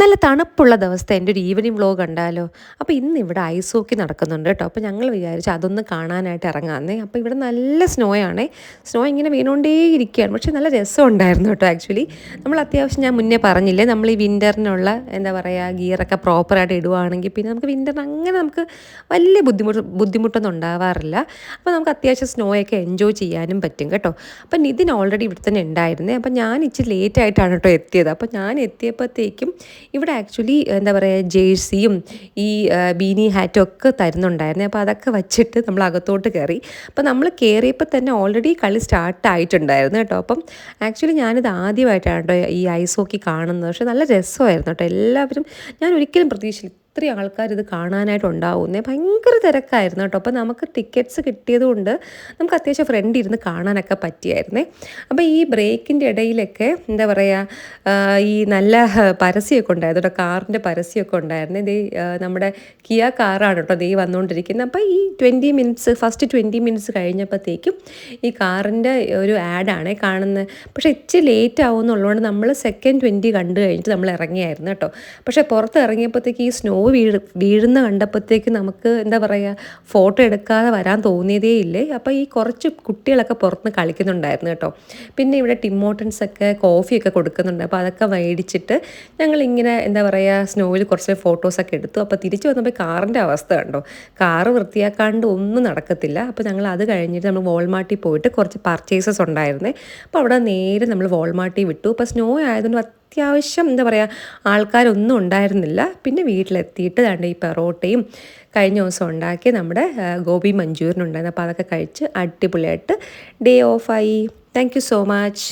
നല്ല തണുപ്പുള്ള ദിവസത്തെ എൻ്റെ ഒരു ഈവനിങ് വ്ലോഗ് കണ്ടാലോ. അപ്പോൾ ഇന്ന് ഇവിടെ ഐസ് ഹോക്കി നടക്കുന്നുണ്ട് കേട്ടോ. അപ്പോൾ ഞങ്ങൾ വിചാരിച്ചു അതൊന്ന് കാണാനായിട്ട് ഇറങ്ങാമെന്നേ. അപ്പോൾ ഇവിടെ നല്ല സ്നോ ആണേ. സ്നോ ഇങ്ങനെ വീണുകൊണ്ടേ ഇരിക്കുകയാണ്. പക്ഷേ നല്ല രസമുണ്ടായിരുന്നു കേട്ടോ. ആക്ച്വലി നമ്മൾ അത്യാവശ്യം ഞാൻ മുന്നേ പറഞ്ഞില്ലേ, നമ്മൾ ഈ വിൻ്ററിനുള്ള എന്താ പറയുക ഗിയറൊക്കെ പ്രോപ്പറായിട്ട് ഇടുവാണെങ്കിൽ പിന്നെ നമുക്ക് വിൻ്ററിന് അങ്ങനെ നമുക്ക് വലിയ ബുദ്ധിമുട്ടൊന്നും ഉണ്ടാവാറില്ല. അപ്പോൾ നമുക്ക് അത്യാവശ്യം സ്നോയൊക്കെ എൻജോയ് ചെയ്യാനും പറ്റും കേട്ടോ. അപ്പം നിതിൻ ഓൾറെഡി ഇവിടെ തന്നെ ഉണ്ടായിരുന്നേ. അപ്പം ഞാൻ ഇച്ചിരി ലേറ്റായിട്ടാണ് കേട്ടോ എത്തിയത്. അപ്പോൾ ഞാൻ എത്തിയപ്പോഴത്തേക്കും ഇവിടെ ആക്ച്വലി എന്താ പറയുക ജേഴ്സിയും ഈ ബീനി ഹാറ്റും ഒക്കെ തരുന്നുണ്ടായിരുന്നു. അപ്പോൾ അതൊക്കെ വച്ചിട്ട് നമ്മൾ അകത്തോട്ട് കയറി. അപ്പോൾ നമ്മൾ കയറിയപ്പോൾ തന്നെ ഓൾറെഡി കളി സ്റ്റാർട്ടായിട്ടുണ്ടായിരുന്നു കേട്ടോ. അപ്പം ആക്ച്വലി ഞാനിത് ആദ്യമായിട്ടാണ് കേട്ടോ ഈ ഐസ് ഹോക്കി കാണുന്നത്. പക്ഷേ നല്ല രസമായിരുന്നു കേട്ടോ. എല്ലാവരും ഞാൻ ഒരിക്കലും പ്രതീക്ഷിച്ചില്ല ഇത്രയും ആൾക്കാർ ഇത് കാണാനായിട്ടുണ്ടാവുന്നേ. ഭയങ്കര തിരക്കായിരുന്നു കേട്ടോ. അപ്പോൾ നമുക്ക് ടിക്കറ്റ്സ് കിട്ടിയത് കൊണ്ട് നമുക്ക് അത്യാവശ്യം ഫ്രണ്ട് ഇരുന്ന് കാണാനൊക്കെ പറ്റിയായിരുന്നേ. അപ്പോൾ ഈ ബ്രേക്കിൻ്റെ ഇടയിലൊക്കെ എന്താ പറയുക ഈ നല്ല പരസ്യമൊക്കെ ഉണ്ടായിരുന്നു കേട്ടോ. കാറിൻ്റെ പരസ്യമൊക്കെ ഉണ്ടായിരുന്നു. ഇത് നമ്മുടെ കിയ കാറാണ് കേട്ടോ ദേ വന്നുകൊണ്ടിരിക്കുന്നത്. അപ്പോൾ ഈ ഫസ്റ്റ് 20 മിനിറ്റ്സ് കഴിഞ്ഞപ്പോഴത്തേക്കും ഈ കാറിൻ്റെ ഒരു ആഡാണ് കാണുന്നത്. പക്ഷേ ഇച്ചിരി ലേറ്റ് ആവുമെന്നുള്ളതുകൊണ്ട് നമ്മൾ സെക്കൻഡ് 20 കണ്ടു കഴിഞ്ഞിട്ട് നമ്മൾ ഇറങ്ങിയായിരുന്നു കേട്ടോ. പക്ഷേ പുറത്ത് ഇറങ്ങിയപ്പോഴത്തേക്ക് ഈ സ്നോ വീഴുന്ന കണ്ടപ്പോഴത്തേക്ക് നമുക്ക് എന്താ പറയുക ഫോട്ടോ എടുക്കാതെ വരാൻ തോന്നിയതേ ഇല്ലേ. അപ്പോൾ ഈ കുറച്ച് കുട്ടികളൊക്കെ പുറത്തുനിന്ന് കളിക്കുന്നുണ്ടായിരുന്നു കേട്ടോ. പിന്നെ ഇവിടെ ടിമോട്ടൻസൊക്കെ കോഫിയൊക്കെ കൊടുക്കുന്നുണ്ട്. അപ്പോൾ അതൊക്കെ മേടിച്ചിട്ട് ഞങ്ങളിങ്ങനെ എന്താ പറയുക സ്നോയിൽ കുറച്ച് ഫോട്ടോസൊക്കെ എടുത്തു. അപ്പോൾ തിരിച്ച് വന്നപ്പോൾ കാറിൻ്റെ അവസ്ഥ കണ്ടോ. കാറ് വൃത്തിയാക്കാണ്ട് ഒന്നും നടക്കത്തില്ല. അപ്പോൾ ഞങ്ങൾ അത് കഴിഞ്ഞിട്ട് നമ്മൾ വോൾമാർട്ടിൽ പോയിട്ട് കുറച്ച് പർച്ചേസസ് ഉണ്ടായിരുന്നേ. അപ്പോൾ അവിടെ നേരെ നമ്മൾ വോൾമാർട്ടിൽ വിട്ടു. അപ്പോൾ സ്നോ ആയതുകൊണ്ട് അത്യാവശ്യം എന്താ പറയുക ആൾക്കാരൊന്നും ഉണ്ടായിരുന്നില്ല. പിന്നെ വീട്ടിലെത്തിയിട്ട് ദാണ്ട് ഈ പെറോട്ടയും കഴിഞ്ഞ ദിവസം ഉണ്ടാക്കി നമ്മുടെ ഗോബി മഞ്ചൂരിയൻ ഉണ്ടായിരുന്നു. അപ്പോൾ അതൊക്കെ കഴിച്ച് അടിപൊളിയായിട്ട് ഡേ ഓഫായി. Thank you so much.